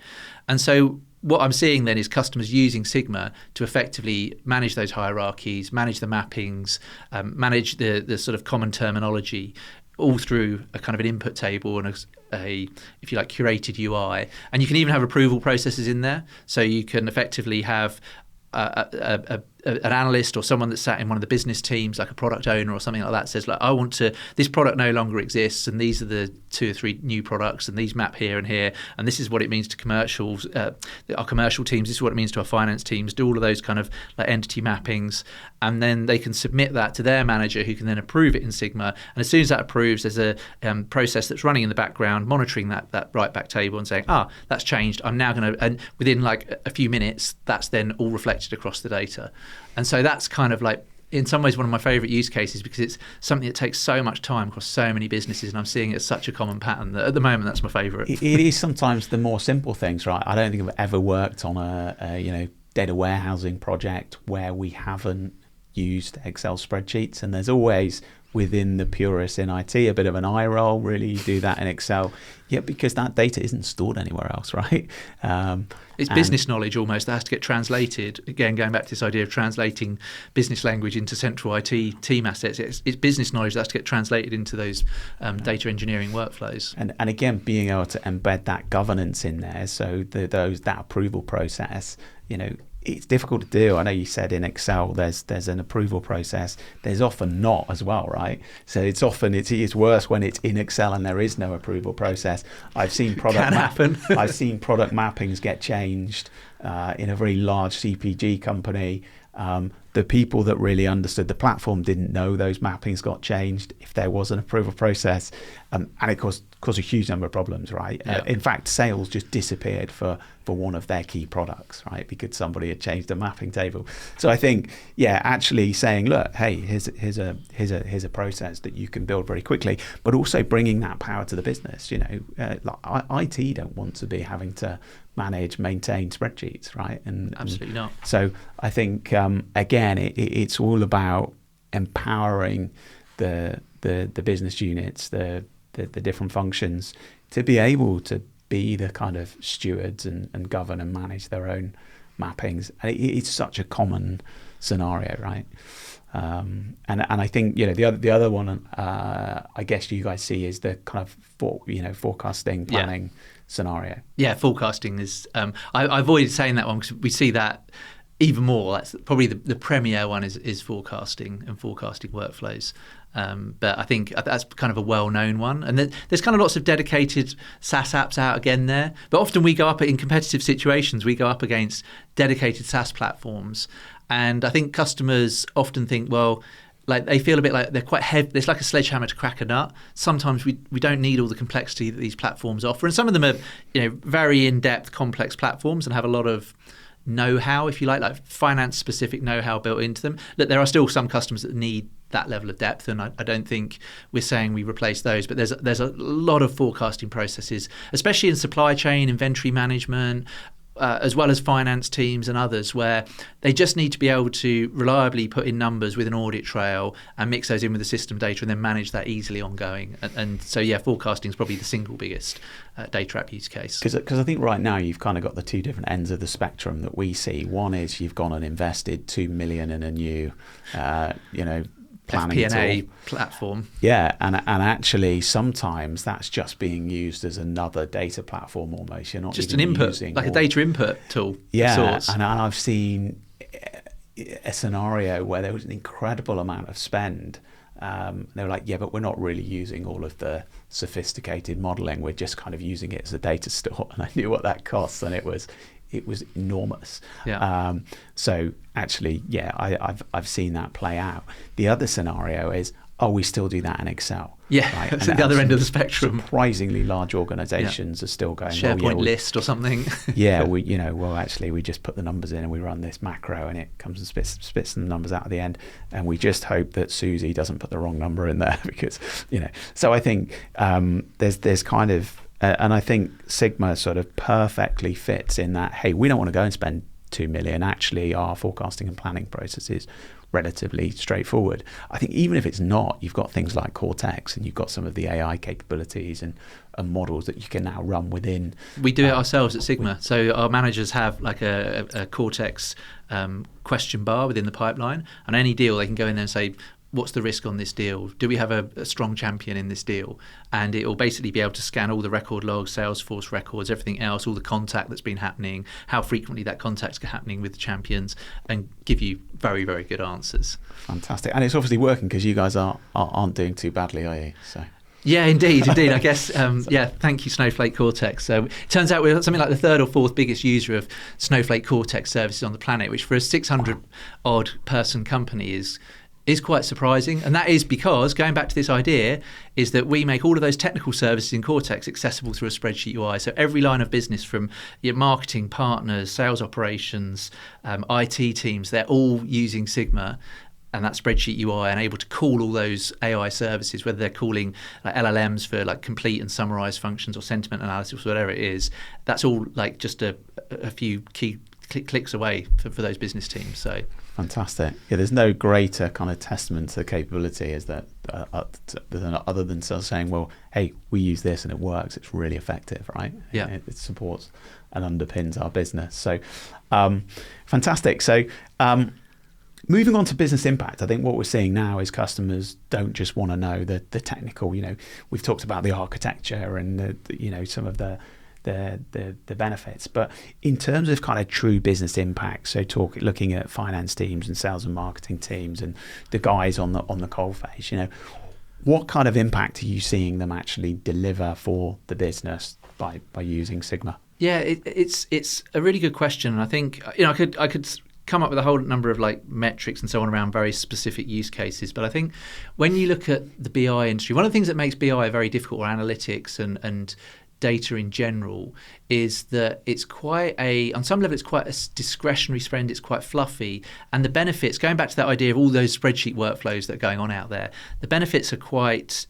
And so what I'm seeing then is customers using Sigma to effectively manage those hierarchies, manage the mappings, manage the sort of common terminology, all through a kind of an input table and a if you like, curated UI. And you can even have approval processes in there. So you can effectively have an analyst or someone that's sat in one of the business teams, like a product owner or something like that, says, like, I want to, this product no longer exists, and these are the 2 or 3 new products, and these map here and here, and this is what it means to commercials, our commercial teams, this is what it means to our finance teams, do all of those kind of like entity mappings, and then they can submit that to their manager, who can then approve it in Sigma. And as soon as that approves, there's a process that's running in the background, monitoring that write-back table and saying, that's changed, I'm now going to, and within like a few minutes, that's then all reflected across the data. And so that's kind of like, in some ways, one of my favourite use cases, because it's something that takes so much time across so many businesses, and I'm seeing it as such a common pattern that at the moment that's my favourite. It is sometimes the more simple things, right? I don't think I've ever worked on a data warehousing project where we haven't used Excel spreadsheets, and there's always, within the purists in IT, a bit of an eye roll. Really, you do that in Excel, because that data isn't stored anywhere else, right? It's business knowledge almost that has to get translated. Again, going back to this idea of translating business language into central IT team assets, it's business knowledge that has to get translated into those data engineering workflows. And again, being able to embed that governance in there, so that approval process, it's difficult to do. I know you said in Excel there's an approval process. There's often not as well, right? So it's worse when it's in Excel and there is no approval process. I've seen product I've seen product mappings get changed in a very large CPG company. The people that really understood the platform didn't know those mappings got changed if there was an approval process, and it caused a huge number of problems, right? Yeah. In fact, sales just disappeared for one of their key products, right? Because somebody had changed a mapping table. So I think, actually saying, look, hey, here's a process that you can build very quickly, but also bringing that power to the business. IT don't want to be having to maintain spreadsheets, right? Absolutely not. So I think again, it's all about empowering the business units, the different functions, to be able to be the kind of stewards and govern and manage their own mappings. And it's such a common scenario, right? And I think the other one I guess you guys see is the kind of forecasting, planning scenario. Yeah, forecasting is. I avoided saying that one because we see that even more. That's probably the premier one is forecasting and forecasting workflows. But I think that's kind of a well-known one. And there's kind of lots of dedicated SaaS apps out again there. But often we go up in competitive situations, we go up against dedicated SaaS platforms. And I think customers often think, well, like they feel a bit like they're quite heavy. It's like a sledgehammer to crack a nut. Sometimes we don't need all the complexity that these platforms offer. And some of them are very in-depth, complex platforms and have a lot of know-how, if you like finance-specific know-how built into them. Look, there are still some customers that need that level of depth, and I don't think we're saying we replace those, but there's a lot of forecasting processes, especially in supply chain, inventory management, as well as finance teams and others, where they just need to be able to reliably put in numbers with an audit trail and mix those in with the system data and then manage that easily ongoing. And so, forecasting is probably the single biggest data app use case. Because I think right now you've kind of got the two different ends of the spectrum that we see. One is you've gone and invested $2 million in a new, planning FP&A tool. platform. Yeah, and actually sometimes that's just being used as another data platform almost. You're not just even an input, using like a data input tool. Yeah, of sorts. and I've seen a scenario where there was an incredible amount of spend. They were like, but we're not really using all of the sophisticated modeling. We're just kind of using it as a data store. And I knew what that costs, and it was enormous. Yeah. So actually, I've seen that play out. The other scenario is, we still do that in Excel. Yeah, right? That's at the other end of the spectrum. Surprisingly large organizations are still going, SharePoint list or something. we just put the numbers in and we run this macro and it comes and spits the numbers out at the end. And we just hope that Susie doesn't put the wrong number in there because, So I think there's kind of, and I think Sigma sort of perfectly fits in that, hey, we don't want to go and spend $2 million. Actually, our forecasting and planning process is relatively straightforward. I think even if it's not, you've got things like Cortex and you've got some of the AI capabilities and models that you can now run within. We do it ourselves at Sigma. So our managers have like a Cortex question bar within the pipeline, and any deal they can go in there and say, what's the risk on this deal? Do we have a strong champion in this deal? And it will basically be able to scan all the record logs, Salesforce records, everything else, all the contact that's been happening, how frequently that contact's happening with the champions, and give you very, very good answers. Fantastic. And it's obviously working because you guys aren't doing too badly, are you? So. Yeah, indeed. I guess, thank you, Snowflake Cortex. So it turns out we're something like the third or fourth biggest user of Snowflake Cortex services on the planet, which for a 600-odd person company is is quite surprising. And that is because, going back to this idea, is that we make all of those technical services in Cortex accessible through a spreadsheet UI. So every line of business, from your marketing partners, sales operations, IT teams, they're all using Sigma and that spreadsheet UI, and able to call all those AI services, whether they're calling LLMs for like complete and summarize functions or sentiment analysis, whatever it is. That's all like just a few key clicks away for those business teams. So fantastic. Yeah, there's no greater kind of testament to capability as that other than sort of saying, well, hey, we use this and it works, it's really effective, right? Yeah, it supports and underpins our business. So fantastic. So moving on to business impact, I think what we're seeing now is customers don't just want to know the technical, we've talked about the architecture and some of the benefits, but in terms of kind of true business impact, so looking at finance teams and sales and marketing teams and the guys on the coalface, what kind of impact are you seeing them actually deliver for the business by using Sigma? Yeah, it's a really good question, and I think I could come up with a whole number of like metrics and so on around very specific use cases. But I think when you look at the BI industry, one of the things that makes BI very difficult, or analytics and data in general, is that it's on some level it's quite a discretionary spend, it's quite fluffy, and the benefits, going back to that idea of all those spreadsheet workflows that are going on out there, the benefits are quite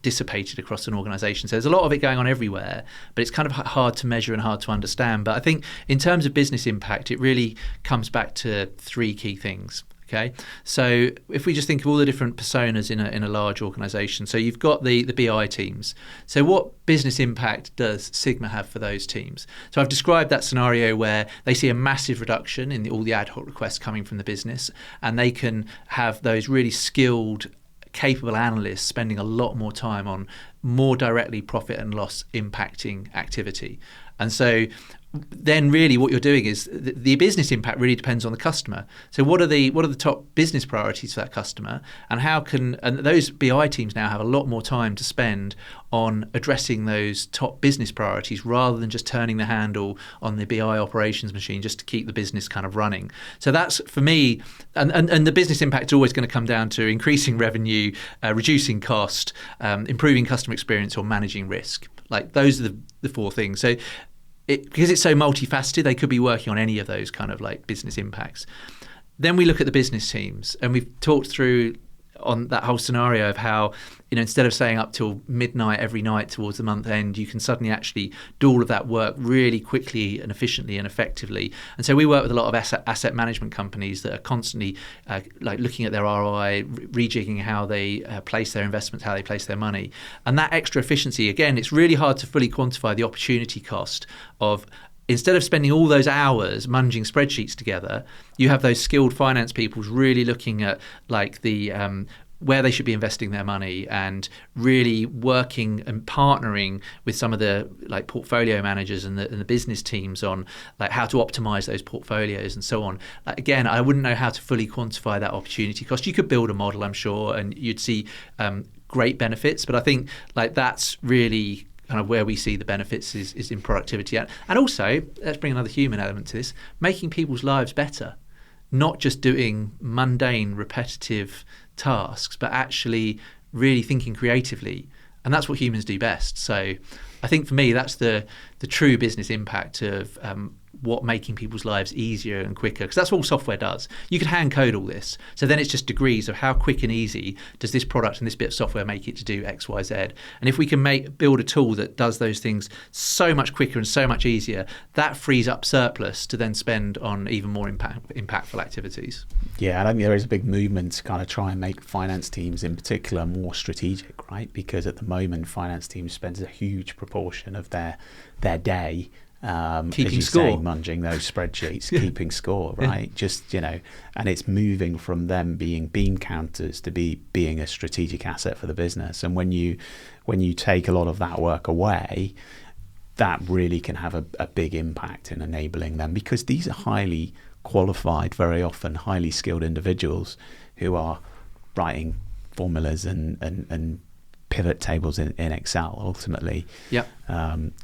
dissipated across an organisation. So there's a lot of it going on everywhere, but it's kind of hard to measure and hard to understand. But I think in terms of business impact, it really comes back to three key things. Okay, so if we just think of all the different personas in a large organisation, so you've got the BI teams. So what business impact does Sigma have for those teams? So I've described that scenario where they see a massive reduction in all the ad hoc requests coming from the business, and they can have those really skilled, capable analysts spending a lot more time on more directly profit and loss impacting activity. And so then really what you're doing is the business impact really depends on the customer. So what are the top business priorities for that customer, and and those BI teams now have a lot more time to spend on addressing those top business priorities rather than just turning the handle on the BI operations machine just to keep the business kind of running. So that's, for me, and the business impact is always going to come down to increasing revenue, reducing cost, improving customer experience, or managing risk. Like those are the four things. So because it's so multifaceted, they could be working on any of those kind of like business impacts. Then we look at the business teams, and we've talked through on that whole scenario of how, instead of staying up till midnight every night towards the month end, you can suddenly actually do all of that work really quickly and efficiently and effectively. And so we work with a lot of asset management companies that are constantly like looking at their ROI, rejigging how they place their investments, how they place their money. And that extra efficiency, again, it's really hard to fully quantify the opportunity cost of, instead of spending all those hours munging spreadsheets together, you have those skilled finance people really looking at like the where they should be investing their money, and really working and partnering with some of the like portfolio managers and the business teams on like how to optimize those portfolios and so on. Again, I wouldn't know how to fully quantify that opportunity cost. You could build a model, I'm sure, and you'd see great benefits, but I think like that's really kind of where we see the benefits is in productivity. And also, let's bring another human element to this, making people's lives better, not just doing mundane, repetitive tasks, but actually really thinking creatively. And that's what humans do best. So I think for me, that's the true business impact of what making people's lives easier and quicker, because that's what all software does. You could hand code all this, so then it's just degrees of how quick and easy does this product and this bit of software make it to do X, Y, Z. And if we can build a tool that does those things so much quicker and so much easier, that frees up surplus to then spend on even more impactful activities. Yeah, I think there is a big movement to kind of try and make finance teams in particular more strategic, right? Because at the moment, finance teams spend a huge proportion of their day keeping as you score, say, munging those spreadsheets, keeping score, right? Yeah. Just, and it's moving from them being bean counters to being a strategic asset for the business. And when you take a lot of that work away, that really can have a big impact in enabling them, because these are highly qualified, very often highly skilled individuals who are writing formulas and pivot tables in Excel, ultimately, Yep.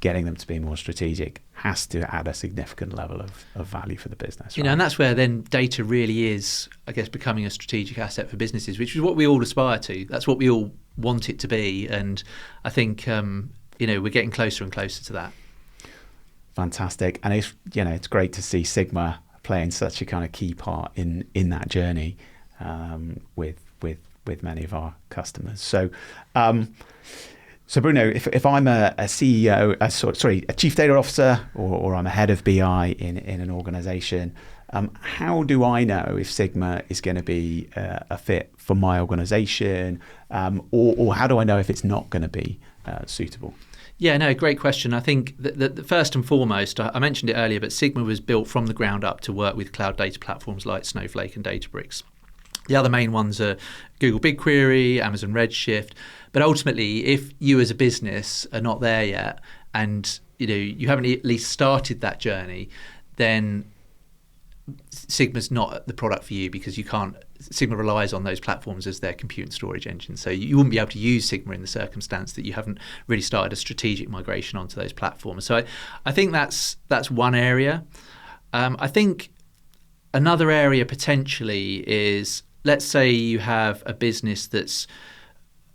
getting them to be more strategic has to add a significant level of value for the business. You know, and that's where then data really is, I guess, becoming a strategic asset for businesses, which is what we all aspire to. That's what we all want it to be. And I think, we're getting closer and closer to that. Fantastic. And it's great to see Sigma playing such a kind of key part in that journey with many of our customers. So Bruno, if I'm a CEO, a chief data officer, or I'm a head of BI in an organization, how do I know if Sigma is going to be a fit for my organization, or how do I know if it's not going to be suitable? Yeah, no, great question. I think that first and foremost, I mentioned it earlier, but Sigma was built from the ground up to work with cloud data platforms like Snowflake and Databricks. The other main ones are Google BigQuery, Amazon Redshift. But ultimately, if you as a business are not there yet, and you haven't at least started that journey, then Sigma's not the product for you, because you can't. Sigma relies on those platforms as their compute and storage engine. So you wouldn't be able to use Sigma in the circumstance that you haven't really started a strategic migration onto those platforms. So I think that's one area. I think another area potentially is, let's say you have a business that's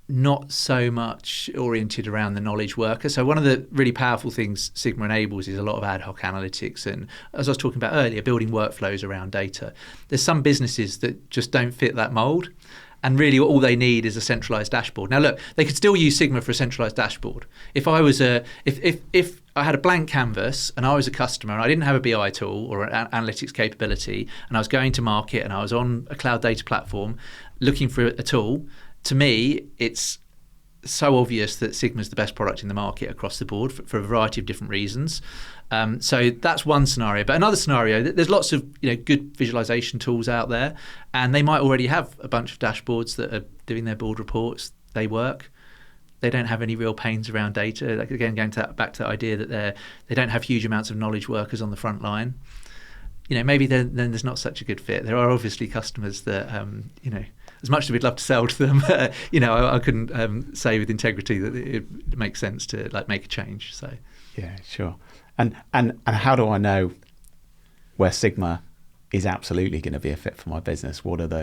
not so much oriented around the knowledge worker. So one of the really powerful things Sigma enables is a lot of ad hoc analytics, and as I was talking about earlier, building workflows around data. There's some businesses that just don't fit that mold, and really all they need is a centralized dashboard. Now look, they could still use Sigma for a centralized dashboard. If I was if I had a blank canvas and I was a customer and I didn't have a BI tool or an analytics capability, and I was going to market and I was on a cloud data platform looking for a tool, to me, it's so obvious that Sigma's the best product in the market across the board for a variety of different reasons. So that's one scenario. But another scenario, there's lots of good visualization tools out there, and they might already have a bunch of dashboards that are doing their board reports. They work. They don't have any real pains around data. Like, again, going back to that idea that they don't have huge amounts of knowledge workers on the front line. Maybe then there's not such a good fit. There are obviously customers that, as much as we'd love to sell to them, I couldn't say with integrity that it makes sense to make a change. So yeah, sure. And how do I know where Sigma is absolutely going to be a fit for my business? What type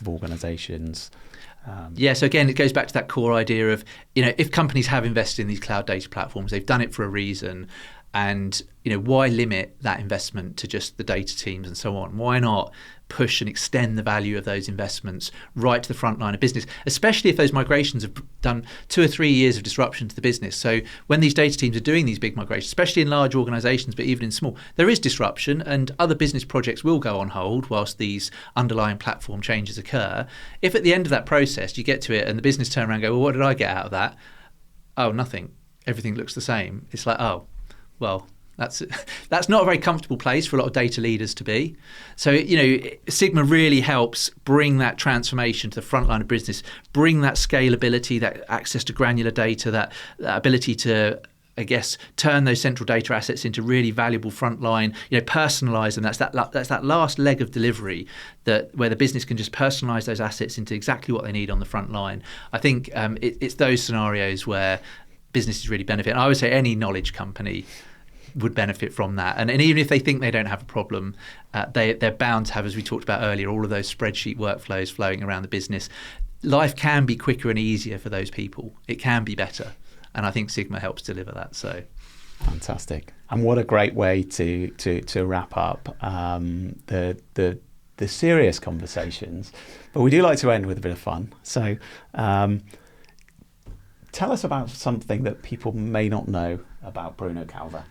of organizations? So again, it goes back to that core idea of, if companies have invested in these cloud data platforms, they've done it for a reason. And why limit that investment to just the data teams and so on? Why not push and extend the value of those investments right to the front line of business, especially if those migrations have done 2 or 3 years of disruption to the business? So when these data teams are doing these big migrations, especially in large organizations, but even in small, there is disruption, and other business projects will go on hold whilst these underlying platform changes occur. If at the end of that process you get to it and the business turn around and go, well, what did I get out of that? Oh, nothing. Everything looks the same. It's like, oh, well, that's not a very comfortable place for a lot of data leaders to be. So, Sigma really helps bring that transformation to the front line of business, bring that scalability, that access to granular data, that ability to, I guess, turn those central data assets into really valuable frontline, personalize them. That's that last leg of delivery where the business can just personalize those assets into exactly what they need on the front line. I think it's those scenarios where businesses really benefit. And I would say any knowledge company would benefit from that. And even if they think they don't have a problem, they're bound to have, as we talked about earlier, all of those spreadsheet workflows flowing around the business. Life can be quicker and easier for those people. It can be better. And I think Sigma helps deliver that. So fantastic. And what a great way to wrap up the serious conversations. But we do like to end with a bit of fun. So tell us about something that people may not know about Bruno Calver.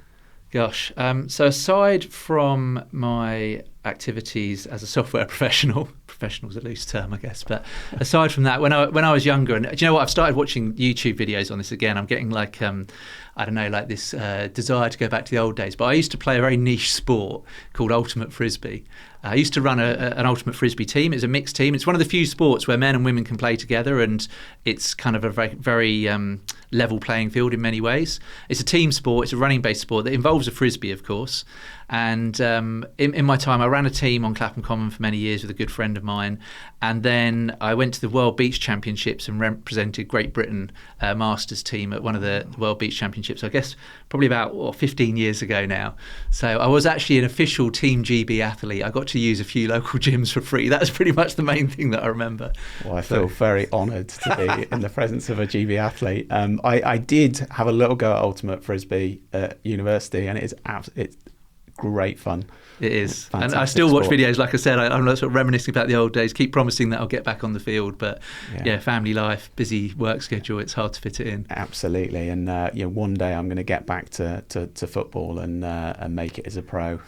Gosh, so aside from my activities as a software professional is a loose term, I guess, but aside from that, when I was younger, and do you know what, I've started watching YouTube videos on this again. I'm getting this desire to go back to the old days. But I used to play a very niche sport called Ultimate Frisbee. I used to run an Ultimate Frisbee team. It's a mixed team. It's one of the few sports where men and women can play together, and it's kind of a very, very level playing field in many ways. It's a team sport. It's a running-based sport that involves a Frisbee, of course. And in my time, I ran a team on Clapham Common for many years with a good friend of mine. And then I went to the World Beach Championships and represented Great Britain Masters team at one of the World Beach Championships, I guess probably about 15 years ago now. So I was actually an official Team GB athlete. I got to use a few local gyms for free. That was pretty much the main thing that I remember. Well, I feel very honoured to be in the presence of a GB athlete. I did have a little go at ultimate frisbee at university, and it's great fun. It is. Fantastic and I still watch sport. videos. Like I said, I'm sort of reminiscing about the old days, keep promising that I'll get back on the field, but family life, busy work schedule, it's hard to fit it in. Absolutely. And one day I'm going to get back to football and make it as a pro.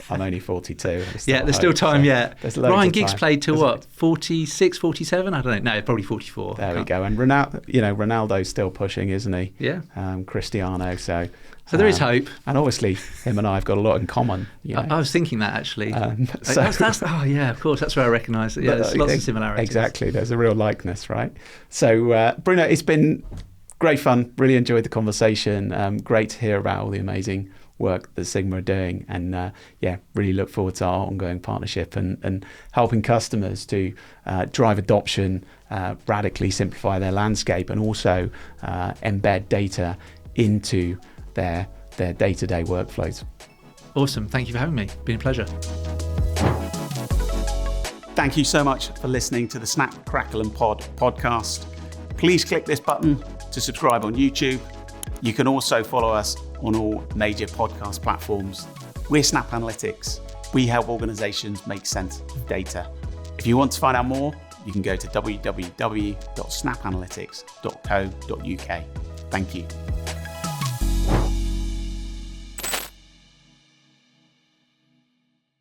I'm only 42. There's still time yet. Ryan Giggs played till what, 46, 47? I don't know. No, probably 44. There we go. And Ronaldo's still pushing, isn't he? Yeah. Cristiano. So there is hope. And obviously, him and I have got a lot in common. I was thinking that, actually. Of course, that's where I recognise it. Yeah, there's lots of similarities. Exactly, there's a real likeness, right? So, Bruno, it's been great fun. Really enjoyed the conversation. Great to hear about all the amazing work that Sigma are doing. And, really look forward to our ongoing partnership and helping customers to drive adoption, radically simplify their landscape, and also embed data into their day-to-day workflows. Awesome. Thank you for having me. Been a pleasure. Thank you so much for listening to the Snap, Crackle and Pod podcast. Please click this button to subscribe on YouTube. You can also follow us on all major podcast platforms. We're Snap Analytics. We help organizations make sense of data. If you want to find out more, you can go to www.snapanalytics.co.uk. Thank you.